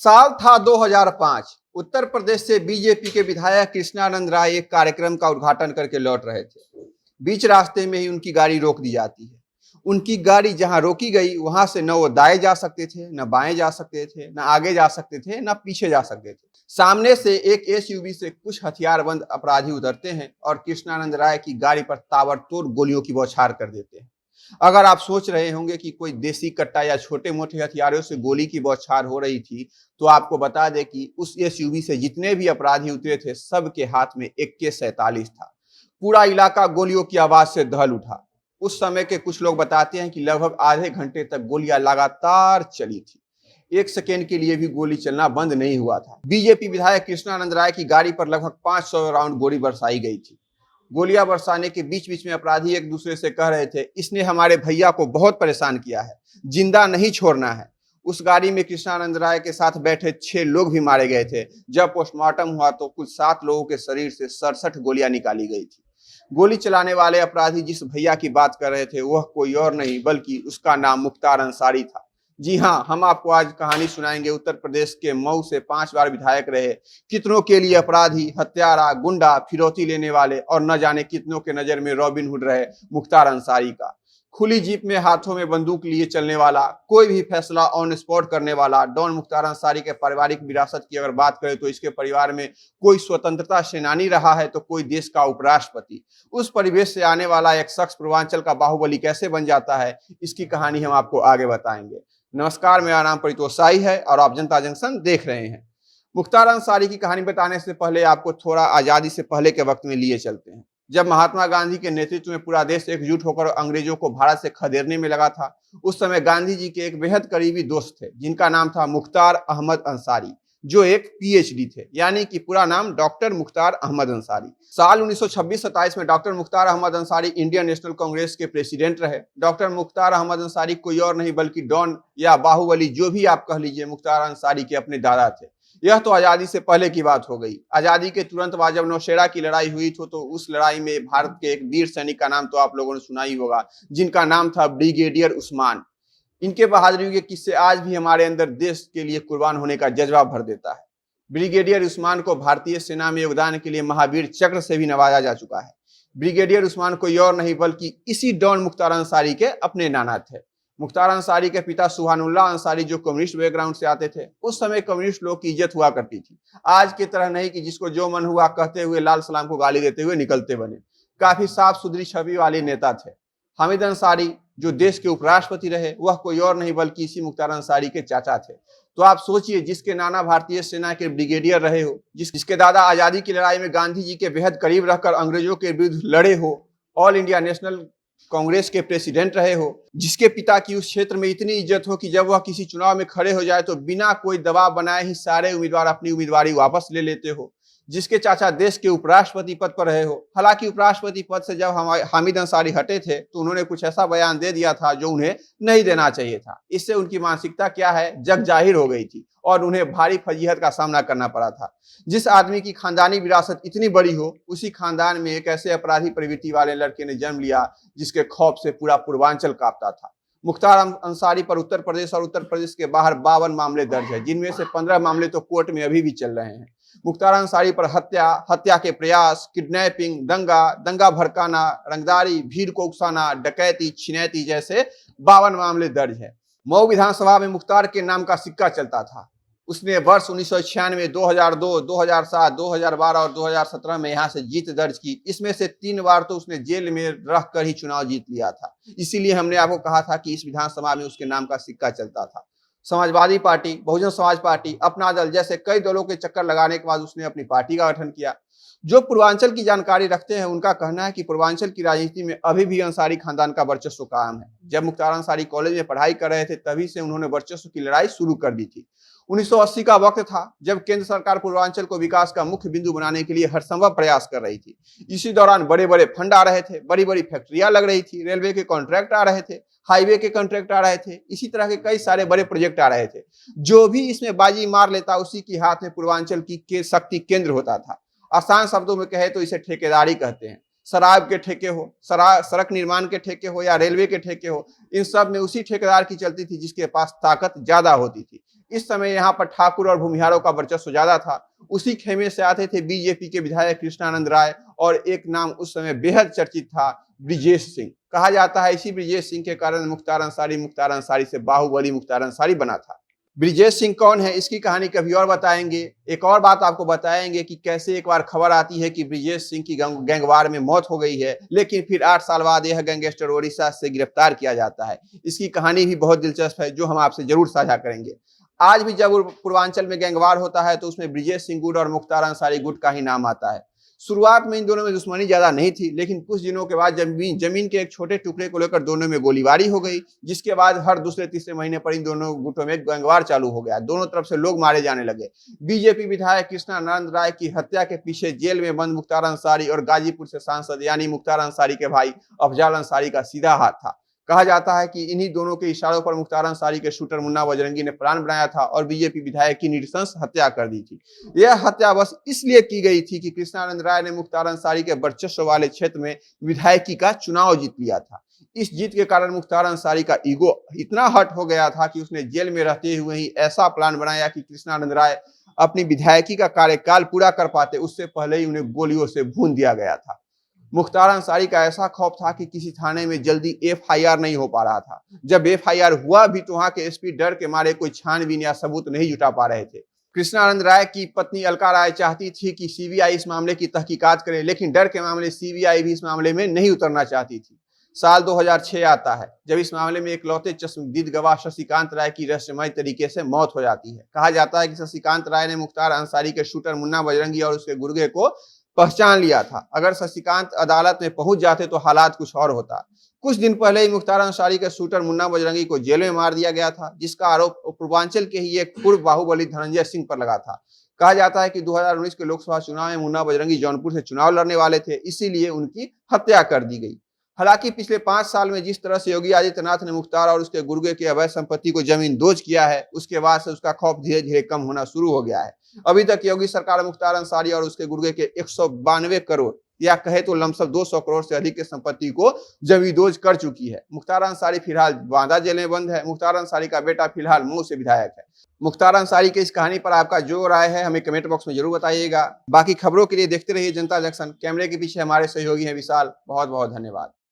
साल था 2005। उत्तर प्रदेश से बीजेपी के विधायक कृष्णानंद राय एक कार्यक्रम का उद्घाटन करके लौट रहे थे। बीच रास्ते में ही उनकी गाड़ी रोक दी जाती है। उनकी गाड़ी जहां रोकी गई वहां से न वो दाएं जा सकते थे, न बाएं जा सकते थे, न आगे जा सकते थे, न पीछे जा सकते थे। सामने से एक एसयूवी से कुछ हथियारबंद अपराधी उतरते हैं और कृष्णानंद राय की गाड़ी पर ताबड़तोड़ गोलियों की बौछार कर देते हैं। अगर आप सोच रहे होंगे कि कोई देसी कट्टा या छोटे मोटे हथियारों से गोली की बौछार हो रही थी, तो आपको बता दें कि उस एसयूवी से जितने भी अपराधी उतरे थे, सबके हाथ में AK-47 था। पूरा इलाका गोलियों की आवाज से दहल उठा। उस समय के कुछ लोग बताते हैं कि लगभग आधे घंटे तक गोलियां लगातार चली थी। एक सेकेंड के लिए भी गोली चलना बंद नहीं हुआ था। बीजेपी विधायक कृष्णानंद राय की गाड़ी पर लगभग 500 राउंड गोली बरसाई गई थी। गोलियां बरसाने के बीच बीच में अपराधी एक दूसरे से कह रहे थे, इसने हमारे भैया को बहुत परेशान किया है, जिंदा नहीं छोड़ना है। उस गाड़ी में कृष्णानंद राय के साथ बैठे 6 लोग भी मारे गए थे। जब पोस्टमार्टम हुआ तो कुल 7 लोगों के शरीर से 67 गोलियां निकाली गई थी। गोली चलाने वाले अपराधी जिस भैया की बात कर रहे थे, वह कोई और नहीं बल्कि उसका नाम मुख्तार अंसारी था। जी हाँ, हम आपको आज कहानी सुनाएंगे। उत्तर प्रदेश के मऊ से 5 बार विधायक रहे, कितनों के लिए अपराधी, हत्यारा, गुंडा, फिरौती लेने वाले और न जाने कितनों के नजर में रॉबिन हुड रहे मुख्तार अंसारी का। खुली जीप में हाथों में बंदूक लिए चलने वाला, कोई भी फैसला ऑन स्पॉट करने वाला डॉन मुख्तार अंसारी के पारिवारिक विरासत की अगर बात करें तो इसके परिवार में कोई स्वतंत्रता सेनानी रहा है तो कोई देश का उपराष्ट्रपति। उस परिवेश से आने वाला एक शख्स पूर्वांचल का बाहुबली कैसे बन जाता है, इसकी कहानी हम आपको आगे बताएंगे। नमस्कार, मेरा नाम परितोष साई है और आप जनता जंक्शन देख रहे हैं। मुख्तार अंसारी की कहानी बताने से पहले आपको थोड़ा आजादी से पहले के वक्त में लिए चलते हैं, जब महात्मा गांधी के नेतृत्व में पूरा देश एकजुट होकर अंग्रेजों को भारत से खदेड़ने में लगा था। उस समय गांधी जी के एक बेहद करीबी दोस्त थे जिनका नाम था मुख्तार अहमद अंसारी, जो एक PhD थे, यानी कि पूरा नाम डॉक्टर मुख्तार अहमद अंसारी। साल 1926-27 में doctor Mukhtar Ahmed Ansari Indian National Congress के प्रेसिडेंट रहे। डॉक्टर मुख्तार अहमद अंसारी कोई और नहीं बल्कि डॉन या बाहुबली, जो भी आप कह लीजिए, मुख्तार अंसारी के अपने दादा थे। यह तो आजादी से पहले की बात हो गई। आजादी के तुरंत बाद जब नौशेरा की लड़ाई हुई तो उस लड़ाई में भारत के एक वीर सैनिक का नाम तो आप लोगों ने सुना ही होगा, जिनका नाम था ब्रिगेडियर उस्मान। इनके बहादुरी के किस्से आज भी हमारे अंदर देश के लिए कुर्बान होने का जज्बा भर देता है। ब्रिगेडियर उस्मान को भारतीय सेना में योगदान के लिए महावीर चक्र से भी नवाजा जा चुका है। ब्रिगेडियर उस्मान कोई और नहीं बल्कि इसी डॉन मुख्तार अंसारी के अपने नाना थे। मुख्तार अंसारी के पिता सुभानुल्लाह अंसारी, जो कम्युनिस्ट बैकग्राउंड से आते थे। उस समय कम्युनिस्ट लोग की इज्जत हुआ करती थी। आज की तरह नहीं कि जिसको जो मन हुआ कहते हुए लाल सलाम को गाली देते हुए निकलते बने। काफी साफ सुथरी छवि वाले नेता थे। हामिद अंसारी, जो देश के उपराष्ट्रपति रहे, वह कोई और नहीं बल्कि इसी मुख्तार अंसारी के चाचा थे। तो आप सोचिए, जिसके नाना भारतीय सेना के ब्रिगेडियर रहे हो, जिसके दादा आजादी की लड़ाई में गांधी जी के बेहद करीब रहकर अंग्रेजों के विरुद्ध लड़े हो, ऑल इंडिया नेशनल कांग्रेस के प्रेसिडेंट रहे हो, जिसके पिता की उस क्षेत्र में इतनी इज्जत हो कि जब वह किसी चुनाव में खड़े हो जाए तो बिना कोई दबाव बनाए ही सारे उम्मीदवार अपनी उम्मीदवारी वापस ले लेते हो, जिसके चाचा देश के उपराष्ट्रपति पद पर रहे हो। हालांकि उपराष्ट्रपति पद से जब हामिद अंसारी हटे थे तो उन्होंने कुछ ऐसा बयान दे दिया था जो उन्हें नहीं देना चाहिए था। इससे उनकी मानसिकता क्या है, जग जाहिर हो गई थी और उन्हें भारी फजीहत का सामना करना पड़ा था। जिस आदमी की खानदानी विरासत इतनी बड़ी हो, उसी खानदान में एक ऐसे अपराधी प्रवृत्ति वाले लड़के ने जन्म लिया जिसके खौफ से पूरा पूर्वांचल कांपता था। मुख्तार अंसारी पर उत्तर प्रदेश और उत्तर प्रदेश के बाहर 52 मामले दर्ज है, जिनमें से 15 मामले तो कोर्ट में अभी भी चल रहे हैं। मुख्तार अंसारी पर हत्या, हत्या के प्रयास, किडनैपिंग, दंगा, दंगा भड़काना, रंगदारी, भीड़ को उकसाना, डकैती, छिनैती जैसे 52 मामले दर्ज है। मऊ विधानसभा में मुख्तार के नाम का सिक्का चलता था। उसने वर्ष 1996, 2002, 2007, 2012 और 2017 में यहाँ से जीत दर्ज की। इसमें से 3 बार तो उसने जेल में रहकर ही चुनाव जीत लिया था। इसीलिए हमने आपको कहा था कि इस विधानसभा में उसके नाम का सिक्का चलता था। समाजवादी पार्टी, बहुजन समाज पार्टी, अपना दल जैसे कई दलों के चक्कर लगाने के बाद उसने अपनी पार्टी का गठन किया। जो पूर्वांचल की जानकारी रखते हैं उनका कहना है कि पूर्वांचल की राजनीति में अभी भी अंसारी खानदान का वर्चस्व कायम है। जब मुख्तार अंसारी कॉलेज में पढ़ाई कर रहे थे तभी से उन्होंने वर्चस्व की लड़ाई शुरू कर दी थी। 1980 का वक्त था जब केंद्र सरकार पूर्वांचल को विकास का मुख्य बिंदु बनाने के लिए हर संभव प्रयास कर रही थी। इसी दौरान बड़े बड़े फंड आ रहे थे, बड़ी बड़ी फैक्ट्रियां लग रही थी, रेलवे के कॉन्ट्रैक्ट आ रहे थे, हाईवे के कॉन्ट्रैक्ट आ रहे थे, इसी तरह के कई सारे बड़े प्रोजेक्ट आ रहे थे। जो भी इसमें बाजी मार लेता उसी के हाथ में पूर्वांचल की शक्ति केंद्र होता था। आसान शब्दों में कहे तो इसे ठेकेदारी कहते हैं। शराब के ठेके हो, सड़क निर्माण के ठेके हो या रेलवे के ठेके हो, इन सब में उसी ठेकेदार की चलती थी जिसके पास ताकत ज्यादा होती थी। इस समय यहाँ पर ठाकुर और भूमिहारों का वर्चस्व ज्यादा था। उसी खेमे से आते थे बीजेपी के विधायक कृष्णानंद राय, और एक नाम उस समय बेहद चर्चित था, ब्रिजेश सिंह। कहा जाता है इसी ब्रिजेश सिंह के कारण मुख्तार अंसारी से बाहुबली मुख्तार अंसारी बना था। ब्रिजेश सिंह कौन है, इसकी कहानी कभी और बताएंगे। एक और बात आपको बताएंगे कि कैसे एक बार खबर आती है कि ब्रिजेश सिंह की गैंगवार में मौत हो गई है, लेकिन फिर 8 साल बाद यह गैंगस्टर ओडिशा से गिरफ्तार किया जाता है। इसकी कहानी भी बहुत दिलचस्प है, जो हम आपसे जरूर साझा करेंगे। आज भी जब पूर्वांचल में गैंगवार होता है तो उसमें ब्रिजेश सिंह गुट और मुख्तार अंसारी गुट का ही नाम आता है। शुरुआत में इन दोनों में दुश्मनी ज्यादा नहीं थी, लेकिन कुछ दिनों के बाद जमीन के एक छोटे टुकड़े को लेकर दोनों में गोलीबारी हो गई, जिसके बाद हर दूसरे तीसरे महीने पर इन दोनों गुटों में गैंगवार चालू हो गया। दोनों तरफ से लोग मारे जाने लगे। बीजेपी विधायक कृष्णानंद राय की हत्या के पीछे जेल में बंद मुख्तार अंसारी और गाजीपुर से सांसद यानी मुख्तार अंसारी के भाई अफजाल अंसारी का सीधा हाथ था। कहा जाता है कि इन्हीं दोनों के इशारों पर मुख्तार अंसारी के शूटर मुन्ना बजरंगी ने प्लान बनाया था और बीजेपी विधायक की नृशंस हत्या कर दी थी। यह हत्या बस इसलिए की गई थी कि कृष्णानंद राय ने मुख्तार अंसारी के वर्चस्व वाले क्षेत्र में विधायकी का चुनाव जीत लिया था। इस जीत के कारण मुख्तार अंसारी का ईगो इतना हर्ट हो गया था कि उसने जेल में रहते हुए ही ऐसा प्लान बनाया कि कृष्णानंद राय अपनी विधायकी का कार्यकाल पूरा कर पाते उससे पहले ही उन्हें गोलियों से भून दिया गया था। मुख्तार अंसारी का ऐसा खौफ था कि किसी थाने में जल्दी एफआईआर नहीं हो पा रहा था। जब एफआईआर हुआ भी तो वहां के एसपी डर के मारे कोई छानबीन या सबूत नहीं जुटा पा रहे थे। कृष्णानंद राय की पत्नी अलका राय चाहती थी कि सीबीआई इस मामले की तहकीकात करे, लेकिन डर के मामले सीबीआई भी इस मामले में नहीं उतरना चाहती थी। साल 2006 आता है जब इस मामले में इकलौते चश्मदीद गवाह शशिकांत राय की रहस्यमय तरीके से मौत हो जाती है। कहा जाता है कि शशिकांत राय ने मुख्तार अंसारी के शूटर मुन्ना बजरंगी और उसके गुर्गे को पहचान लिया था। अगर शशिकांत अदालत में पहुंच जाते तो हालात कुछ और होता। कुछ दिन पहले ही मुख्तार अंसारी के शूटर मुन्ना बजरंगी को जेल में मार दिया गया था, जिसका आरोप पूर्वांचल के ही एक पूर्व बाहुबली धनंजय सिंह पर लगा था। कहा जाता है कि 2019 के लोकसभा चुनाव में मुन्ना बजरंगी जौनपुर से चुनाव लड़ने वाले थे, इसीलिए उनकी हत्या कर दी गई। हालांकि पिछले 5 साल में जिस तरह से योगी आदित्यनाथ ने मुख्तार और उसके गुर्गे की अवैध संपत्ति को जमींदोज किया है, उसके बाद से उसका खौफ धीरे धीरे कम होना शुरू हो गया है। अभी तक योगी सरकार मुख्तार अंसारी और उसके गुर्गे के 192 करोड़ या कहे तो लमसम 200 करोड़ से अधिक की संपत्ति को जमींदोज कर चुकी है। मुख्तार अंसारी फिलहाल बांदा जेल में बंद है। मुख्तार अंसारी का बेटा फिलहाल मऊ से विधायक है। मुख्तार अंसारी की इस कहानी पर आपका जो राय है हमें कमेंट बॉक्स में जरूर बताइएगा। बाकी खबरों के लिए देखते रहिए जनता जंक्शन। कैमरे के पीछे हमारे सहयोगी हैं विशाल। बहुत बहुत धन्यवाद।